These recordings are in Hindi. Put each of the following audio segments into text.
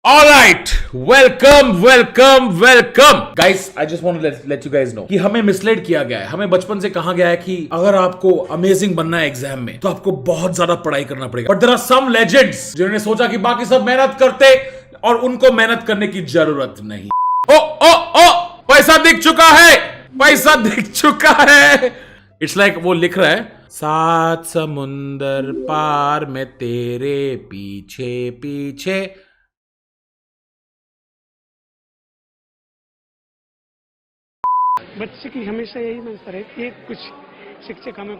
All right, welcome. Guys, I just want to let you guys know कि हमें मिसलेड किया गया है। हमें बचपन से कहा गया है कि अगर आपको अमेजिंग बनना है एग्जाम में तो आपको बहुत ज्यादा पढ़ाई करना पड़ेगा। But there are some legends जिन्होंने सोचा कि बाकी सब मेहनत करते और उनको मेहनत करने की जरूरत नहीं। ओ पैसा दिख चुका है। इट्स लाइक वो लिख रहा है, सात समुंदर पार में तेरे पीछे पीछे। बच्चे की हमेशा यही मंशा रहती है, कुछ शिक्षक हमें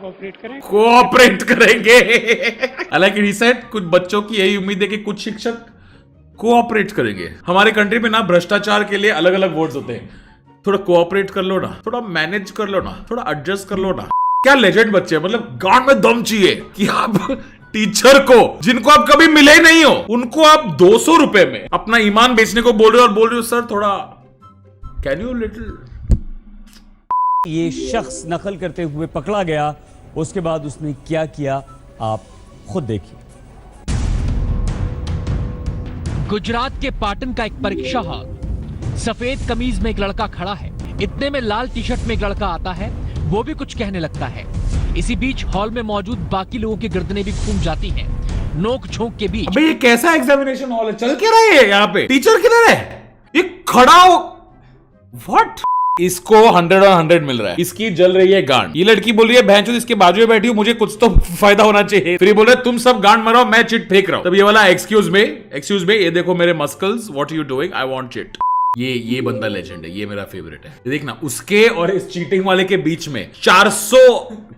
कोऑपरेट करेंगे। हालांकि रिसेंट कुछ बच्चों की यही उम्मीद है कि कुछ शिक्षक कोऑपरेट करेंगे। हमारे कंट्री में ना भ्रष्टाचार के लिए अलग अलग वर्ड्स होते हैं। थोड़ा कोऑपरेट कर लो ना, थोड़ा मैनेज कर लो ना, थोड़ा एडजस्ट कर लो ना। क्या लेजेंड बच्चे, मतलब गांड में दम चाहिए कि आप टीचर को, जिनको आप कभी मिले नहीं हो, उनको आप 200 रुपए में अपना ईमान बेचने को बोल रहे हो और बोल रहे हो सर थोड़ा कैन यू लिटिल। ये शख्स नकल करते हुए पकड़ा गया, उसके बाद उसने क्या किया आप खुद देखिए। गुजरात के पाटन का एक परीक्षा हॉल, सफेद कमीज में एक लड़का खड़ा है। इतने में लाल टी शर्ट में एक लड़का आता है, वो भी कुछ कहने लगता है। इसी बीच हॉल में मौजूद बाकी लोगों की गर्दनें भी घूम जाती हैं। नोक झोंक के बीच अबे ये कैसा एग्जामिनेशन हॉल है? चल क्या रहा है यहाँ पे? टीचर किधर है? ये खड़ा हो व्हाट? इसको 100 और 100 मिल रहा है, इसकी जल रही है गांड। ये लड़की बोल रही है भैंचोद इसके बाजू में बैठी हूँ, मुझे कुछ तो फायदा होना चाहिए। फिर ये बोल रहे तुम सब गांड मराओ, मैं चिट फेंक रहा हूँ। तब ये वाला एक्सक्यूज में ये देखो मेरे muscles, what you doing, I want cheat. ये बंदा लेजेंड है, ये मेरा फेवरेट है। देखना उसके और इस चीटिंग वाले के बीच में 400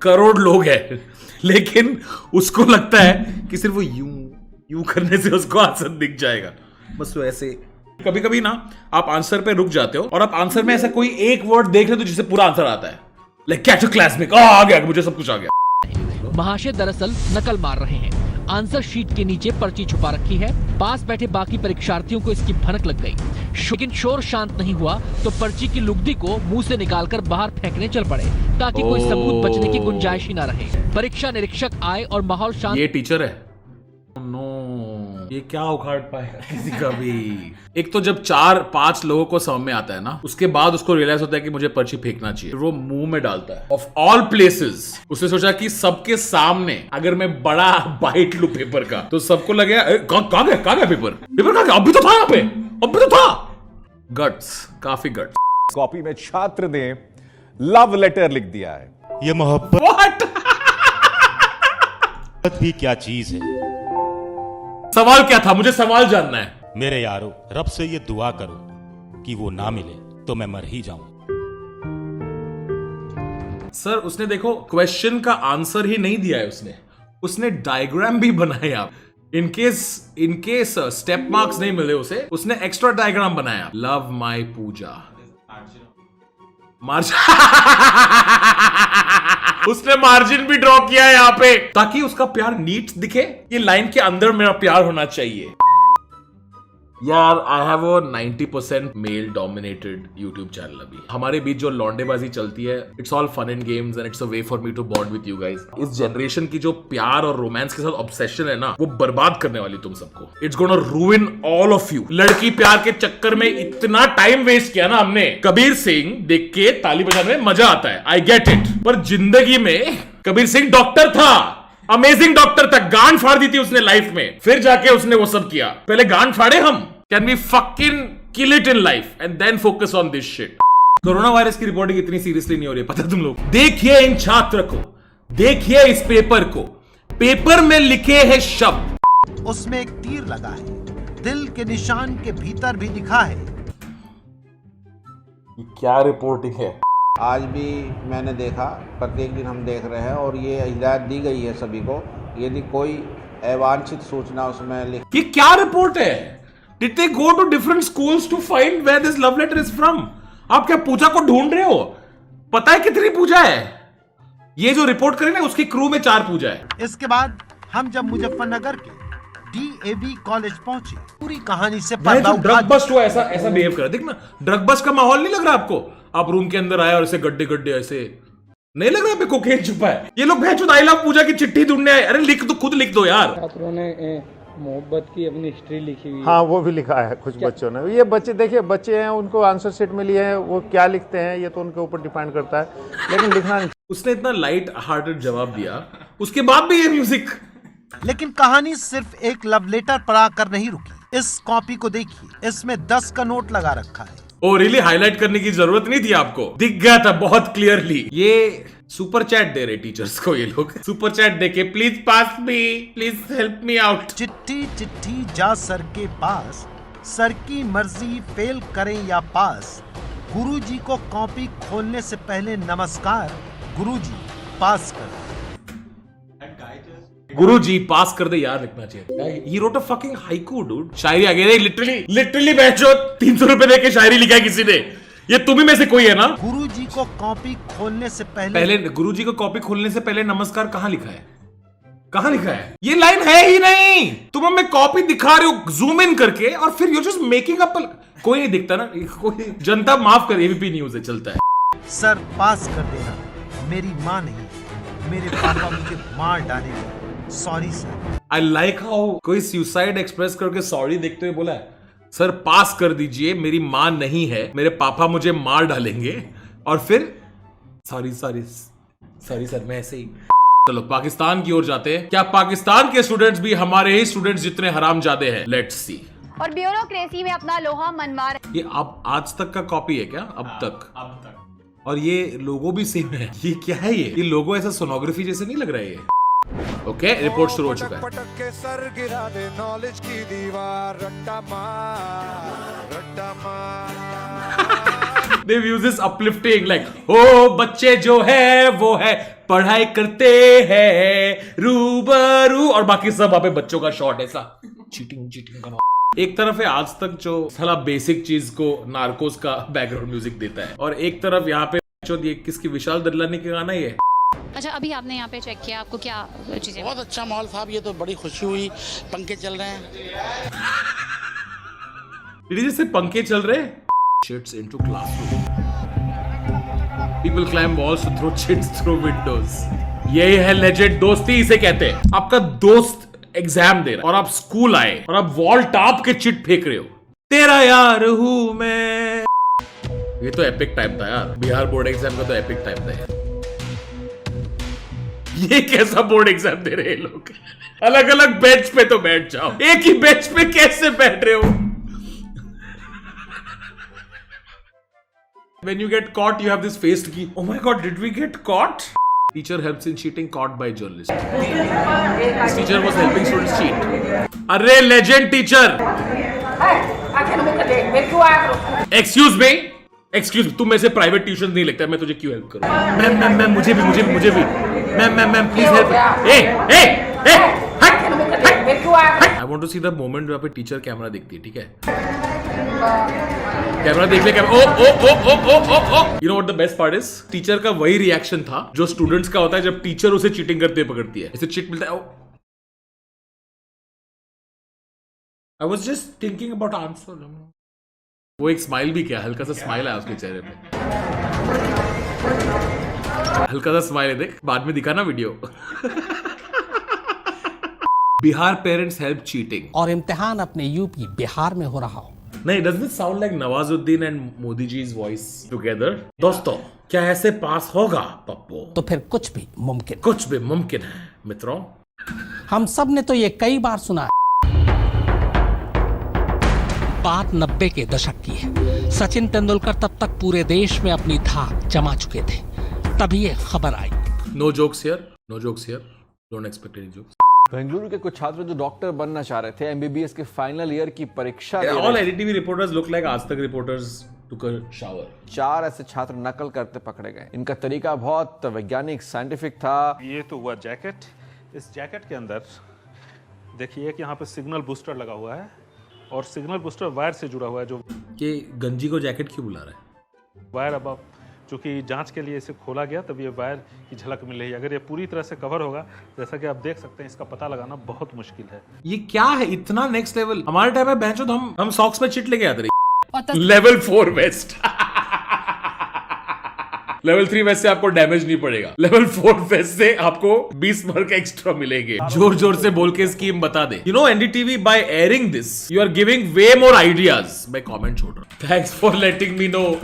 करोड़ लोग हैं, लेकिन उसको लगता है कि सिर्फ वो यूं करने से उसको आंसर दिख जाएगा। बस वो ऐसे कभी कभी ना आप आंसर पे रुक जाते हो और आप आंसर में ऐसा कोई एक वर्ड देख रहे हो जिससे पूरा आंसर आता है। लाइक कैच अ क्लासमेट, आ गया, मुझे सब कुछ आ गया। महाशय दरअसल नकल मार रहे हैं। आंसर शीट के नीचे पर्ची छुपा रखी है। पास बैठे बाकी परीक्षार्थियों को इसकी भनक लग गई, लेकिन शोर शांत नहीं हुआ तो पर्ची की लुगदी को मुंह से निकालकर बाहर फेंकने चल पड़े ताकि कोई सबूत बचने की गुंजाइश ही न रहे। परीक्षा निरीक्षक आए और माहौल शांत। ये टीचर है, नो ये क्या उखाड़ पाएगा किसी का भी। एक तो जब 4-5 लोगों को समझ में आता है ना, उसके बाद उसको रियलाइज होता है कि मुझे पर्ची फेंकना चाहिए, वो मुंह में डालता है। ऑफ ऑल प्लेसेस उसने सोचा कि सबके सामने अगर मैं बड़ा बाइट लूं पेपर का तो सबको लगेगा कहां गया पेपर कहां गया? अभी तो था यहाँ पे, अभी तो था। गट्स, काफी गट्स। कॉपी में छात्र ने लव लेटर लिख दिया है। ये मोहब्बत भी क्या चीज है? सवाल क्या था? मुझे सवाल जानना है। मेरे यारो, रब से ये दुआ करो कि वो ना मिले तो मैं मर ही जाऊं। सर उसने देखो क्वेश्चन का आंसर ही नहीं दिया है, उसने डायग्राम भी बनाया। इनकेस स्टेप मार्क्स नहीं मिले उसे, उसने एक्स्ट्रा डायग्राम बनाया। लव माई पूजा उसने मार्जिन भी ड्रॉ किया है यहाँ पे ताकि उसका प्यार नीट दिखे। ये लाइन के अंदर मेरा प्यार होना चाहिए। यार I have a 90% male dominated YouTube channel. अभी हमारे बीच जो लौंडेबाजी चलती है, it's all fun and games and it's a way for me to bond with you guys. इस जनरेशन की जो प्यार और रोमांस के साथ ऑब्सेशन है ना, वो बर्बाद करने वाली तुम सबको। It's gonna रूइन all of you. लड़की प्यार के चक्कर में इतना टाइम वेस्ट किया ना हमने। कबीर सिंह देख के ताली बजाने में मजा आता है, आई गेट इट, पर जिंदगी में कबीर सिंह डॉक्टर था, अमेजिंग डॉक्टर तक गांड फाड़ दी थी उसने लाइफ में, फिर जाके उसने वो सब किया। पहले गांड फाड़े हम। Can we fucking kill it in life and then focus on this shit. Corona virus की रिपोर्टिंग इतनी सीरियसली नहीं हो रही, पता तुम लोग? देखिए इन छात्र को, देखिए इस पेपर को। पेपर में लिखे हैं शब्द, उसमें एक तीर लगा है, दिल के निशान के भीतर भी लिखा है। क्या रिपोर्टिंग है? आज भी मैंने देखा, प्रत्येक दिन हम देख रहे हैं और ये हिदायत दी गई है सभी को, यदि कोई अवांछित सूचना उसमें लिख। ये क्या रिपोर्ट है? Did they go to different schools to find where this love letter is from? आप क्या पूजा को ढूंढ रहे हो? पता है कितनी पूजा है? ये जो रिपोर्ट करे ना, उसकी क्रू में 4 पूजा है। इसके बाद हम जब मुजफ्फरनगर के DAV कॉलेज पहुंचे, पूरी कहानी से पर्दा उठा। ड्रग बस्ट हुआ, ऐसा बिहेव कर। देख ना, ड्रग बस्ट का माहौल नहीं लग रहा आपको? आप रूम के अंदर आए और ऐसे गड्ढे ऐसे नहीं लग रहा है? कोकेन छुपा है। ये लोग भैंचोद आई लव पूजा की चिट्ठी ढूंढने आए। अरे लिख दो, खुद लिख दो यार। छात्रों ने मोहब्बत की अपनी हिस्ट्री लिखी हुई है। हाँ, वो भी लिखा है कुछ बच्चों ने। ये बच्चे देखिए, बच्चे हैं, उनको आंसर शीट मिली है, वो क्या लिखते हैं ये तो उनके ऊपर डिपेंड करता है, लेकिन लिखना नहीं। उसने इतना लाइट हार्टेड जवाब दिया, उसके बाद भी ये म्यूजिक। लेकिन कहानी सिर्फ एक लव लेटर पर आकर नहीं रुकी। इस कॉपी को देखिए, इसमें 10 का नोट लगा रखा है। ओ रियली, हाईलाइट करने की जरूरत नहीं थी आपको, दिख गया था बहुत क्लियरली। ये सुपर चैट दे रहे टीचर्स को, ये लोग सुपर चैट दे के please pass me, please help me out. चिट्ठी चिट्ठी जा सर के पास, सर की मर्जी फेल करें या पास, गुरुजी को कॉपी खोलने से पहले नमस्कार, गुरुजी पास कर। गुरुजी पास कर दे यार, लिखना चाहिए। He wrote a fucking haiku, dude. शायरी आ गई, लिटरली बैठो 300 रुपए दे के शायरी लिखा है किसी ने। ये तुम्ही में से कोई है ना? गुरुजी को कॉपी खोलने से पहले गुरुजी को कॉपी खोलने से पहले नमस्कार कहाँ लिखा है? कहाँ लिखा है? ये लाइन है ही नहीं। तुम हमें कॉपी दिखा रहे हो जूम इन करके, और फिर यू जस्ट मेकिंग अप। कोई नहीं दिखता ना, कोई जनता माफ कर, एबीपी न्यूज है, चलता है। सर पास कर देना, मेरी माँ नहीं, मेरे पापा मुझे मार डालेंगे, sorry sir. I like how कोई सुसाइड एक्सप्रेस करके सॉरी देखते हुए बोला है, सर पास कर दीजिए, मेरी मां नहीं है, मेरे पापा मुझे मार डालेंगे, और फिर सॉरी सर, मैं ऐसे ही। चलो पाकिस्तान की ओर जाते हैं। क्या पाकिस्तान के स्टूडेंट्स भी हमारे ही स्टूडेंट्स जितने हरामजादे हैं? Let's see. और ब्यूरोक्रेसी में अपना लोहा मनवा रहे। ये अब आज तक का कॉपी है क्या? अब तक। और ये लोगो भी सेम है। ये क्या है? ये लोगो ऐसा सोनोग्राफी जैसे नहीं लग रहा है ये। ओके, रिपोर्ट शुरू हो चुका है। पटक के सर गिरा दे नॉलेज की दीवार, रट्टा मार, रट्टा मार। They use this uplifting like, ओ बच्चे जो है वो है पढ़ाई करते हैं रूबरू, और बाकी सब वहां पे बच्चों का शॉट ऐसा चीटिंग का। एक तरफ है आज तक जो साला बेसिक चीज को नार्कोस का बैकग्राउंड म्यूजिक देता है, और एक तरफ यहाँ पे ये किसकी, विशाल ददलानी के गाना ही है। अच्छा, अभी आपने यहाँ पे चेक किया, आपको क्या चीजें? बहुत अच्छा माहौल साहब, ये तो बड़ी खुशी हुई, पंखे चल रहे हैं। जैसे पंखे चल रहे हैं। Shits into classroom. People climb walls to throw chits through windows. यही है लेजेंड दोस्ती, इसे कहते हैं। आपका दोस्त एग्जाम दे रहा है और आप स्कूल आए और आप वॉल टॉप के चिट फेंक रहे हो, तेरा यार हूं मैं। ये तो एपिक टाइम था यार, बिहार बोर्ड एग्जाम का तो एपिक टाइम था यार। ये कैसा बोर्ड एग्जाम दे रहे हैं लोग? अलग अलग बेंच पे तो बैठ जाओ, एक ही बेंच पे कैसे बैठ रहे हो? When you get caught, you have this face to keep. Oh my God, did we get caught? Teacher helps in cheating, caught by journalist. This teacher was helping students cheat. Arre, legend teacher. Excuse me. Excuse me. तुम मेरे से प्राइवेट ट्यूशन नहीं लगता, मैं तुझे क्यों हेल्प करूं? मैम मुझे भी ma'am please help. I want to see the moment जहाँ पे टीचर कैमरा देखती है, ठीक है? कैमरा देख ले, कैमरा। ओ। You know what the best part is? Teacher का वही रिएक्शन था जो स्टूडेंट्स का होता है जब टीचर उसे चीटिंग करते हुए पकड़ती है। इसे चिट मिलता है। I was just thinking about answer. वो एक स्माइल भी किया, हल्का सा स्माइल आया उसके चेहरे पे, हल्का सा स्माइल है, देख बाद में दिखा ना video. Bihar parents help cheating, और इम्तिहान अपने यूपी बिहार में हो रहा हो। नहीं, doesn't it sound like Nawazuddin and Modi ji's voice together? दोस्तों, क्या ऐसे पास होगा पप्पू? तो फिर कुछ भी मुमकिन है मित्रों। हम सब ने तो ये कई बार सुना है। बात 90 के दशक की है। सचिन तेंदुलकर तब तक पूरे देश में अपनी धाक जमा चुके थे, तभी ये खबर आई। No jokes here, don't expect any jokes. Bengaluru के कुछ छात्र जो डॉक्टर बनना चाह रहे थे, एमबीबीएस के फाइनल ईयर की परीक्षा दे all NDTV reporters look like Aaj Tak reporters took a shower. 4 ऐसे छात्र नकल करते पकड़े गए। इनका तरीका बहुत वैज्ञानिक साइंटिफिक था। ये तो हुआ जैकेट। इस जैकेट के अंदर देखिए कि यहाँ पे सिग्नल बूस्टर लगा हुआ है, और सिग्नल बूस्टर वायर से जुड़ा हुआ है। जो कि गंजी को जैकेट क्यों बुला रहा है? वायर अब चूंकि जांच के लिए इसे खोला गया, तब ये वायर की झलक मिल रही है। अगर ये पूरी तरह से कवर होगा, जैसा कि आप देख सकते हैं, इसका पता लगाना बहुत मुश्किल है। ये क्या है इतना नेक्स्ट लेवल? हमारे टाइम में बेंचो हम सॉक्स में चिट लेके आते रहे। Level 4 waste. लेवल 3 वेस्ट से आपको डैमेज नहीं पड़ेगा, लेवल 4 वेस्ट से आपको 20 मार्क एक्स्ट्रा मिलेंगे। जोर जोर से बोल के स्कीम बता दे। You know NDTV by airing this you are giving way more ideas. मैं कमेंट छोड़ रहा हूं। Thanks for letting me know.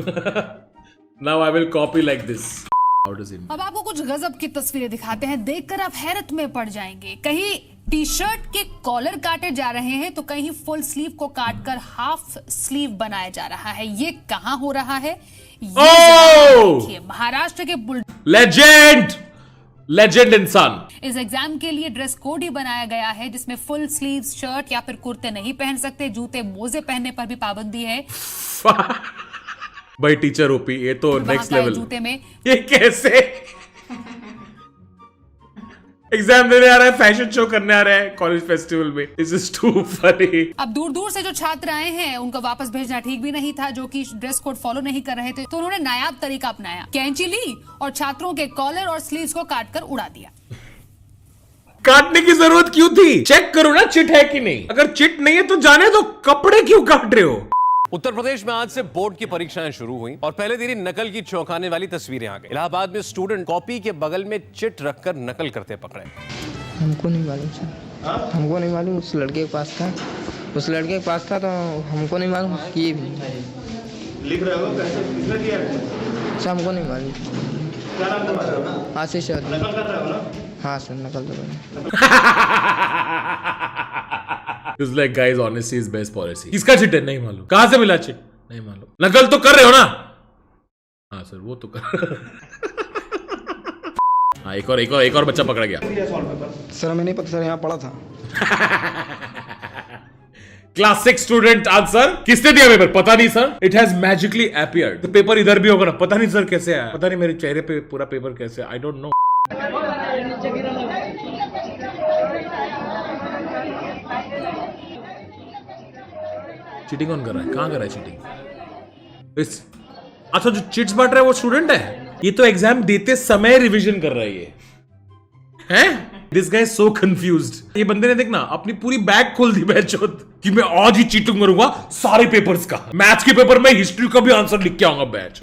Now I will copy like this. अब आपको कुछ गजब की तस्वीरें दिखाते हैं, देखकर आप हैरत में पड़ जाएंगे। कहीं टी शर्ट के कॉलर काटे जा रहे हैं तो कहीं फुल स्लीव को काटकर हाफ स्लीव बनाया जा रहा है। ये कहां हो रहा है? देखिए महाराष्ट्र के लेजेंड इंसान। इस एग्जाम के लिए ड्रेस कोड ही बनाया गया है जिसमें फुल स्लीव शर्ट या फिर कुर्ते नहीं पहन सकते, जूते मोजे पहनने पर भी पाबंदी है। भाई टीचर ओपी, ये तो नेक्स्ट लेवल। जूते में ये कैसे एग्जाम देने आ रहा है, फैशन शो करने आ रहा है कॉलेज फेस्टिवल में। This is to funny. अब दूर दूर से जो छात्र आए हैं उनको वापस भेजना ठीक भी नहीं था, जो कि ड्रेस कोड फॉलो नहीं कर रहे थे, तो उन्होंने नायाब तरीका अपनाया। कैंची ली और छात्रों के कॉलर और स्लीव्स को काटकर उड़ा दिया। काटने की जरूरत क्यों थी? चेक करो ना चिट है कि नहीं। अगर चिट नहीं है तो जाने दो, कपड़े क्यों काट रहे हो? उत्तर प्रदेश में आज से बोर्ड की परीक्षाएं शुरू हुई और पहले दिन ही नकल की चौंकाने वाली तस्वीरें आ गई। इलाहाबाद में स्टूडेंट कॉपी के बगल में चिट रखकर नकल करते पकड़े। हमको नहीं मालूम सर, हमको नहीं मालूम। उस लड़के के पास था, तो हमको नहीं मालूम कि ये भी लिख रहे हो। किसने किया है सर? हमको नहीं मालूम। क्या नाम तुम्हारा? आशीष सर। नकल कर रहे हो ना? हाँ सर, नकल तो कर। It's like guys, honesty is best policy. किसका चिट है? नहीं मालूम। कहां से मिला चिट? नहीं मालूम। नकल तो कर रहे हो ना? हाँ सर, वो तो कर। हाँ, एक और बच्चा पकड़ा गया। सर हमें नहीं पता सर, यहाँ पढ़ा था। Class 6 student answer. किसने दिया पेपर? पता नहीं sir. It has magically appeared. तो पेपर इधर भी होगा ना? पता नहीं सर कैसे आया, पता नहीं मेरे चेहरे पे पूरा पेपर कैसे, आई डोंट नो। चीटिंग कौन कर रहा है? कहां कर रहा है चीटिंग? अच्छा, जो चिट्स बांट रहा है वो स्टूडेंट है। ये तो एग्जाम देते समय रिवीजन कर रहा है ये हैं? This guy so confused. ये बंदे ने देखना अपनी पूरी बैग खोल दी बैचोद कि मैं आज ही चीटिंग करूंगा सारे पेपर्स का। मैथ्स के पेपर में हिस्ट्री का भी आंसर लिख के आऊंगा batch.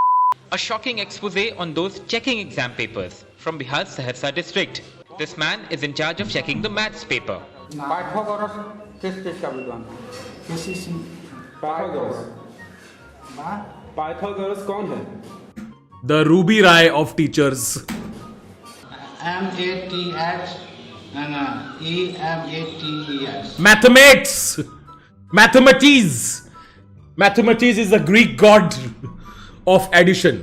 A shocking expose on those checking exam papers from Bihar's Saharsa district. This man is in charge of checking the maths paper. Pythagoras किस चीज का विद्वान? पाइथागोरस कौन है? The Ruby Rai of teachers. MATH and EMATES. Mathematics. Mathematics is the Greek god of addition.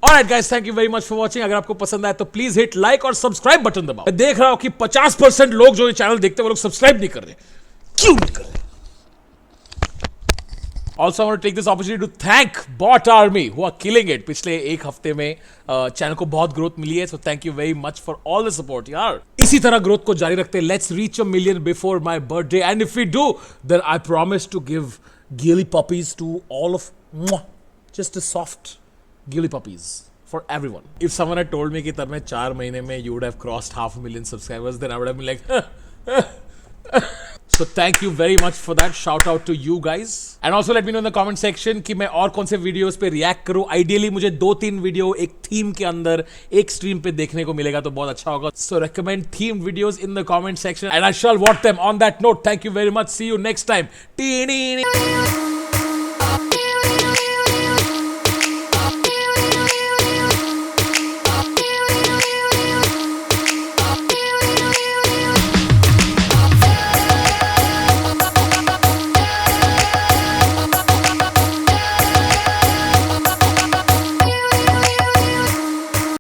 Alright guys, thank you very much for watching. अगर आपको पसंद आया तो प्लीज हिट लाइक और सब्सक्राइब बटन दबाओ। मैं देख रहा हूं कि 50% लोग जो ये चैनल देखते हैं वो लोग सब्सक्राइब नहीं कर रहे। क्यों नहीं कर रहे? Also, I want to take this opportunity to thank Bot Army who are killing it. पिछले एक हफ्ते में चैनल को बहुत ग्रोथ मिली है, so thank you very much for all the support यार। इसी तरह ग्रोथ को जारी रखते हैं। Let's reach 1 million before my birthday, and if we do, then I promise to give ghillie puppies to all of just a soft ghillie puppies for everyone. If someone had told me कि तब मैं 4 महीने में you would have crossed 500,000 subscribers, then I would have been like So thank you very much for that. Shout out to you guys. And also let me know in the comment section कि मैं और कौन से वीडियोस पे रिएक्ट करूं। आइडियली मुझे 2-3 वीडियो एक थीम के अंदर एक स्ट्रीम पे देखने को मिलेगा तो बहुत अच्छा होगा। So recommend themed videos in the comment section and I shall watch them. On that note, thank you very much. See you next time.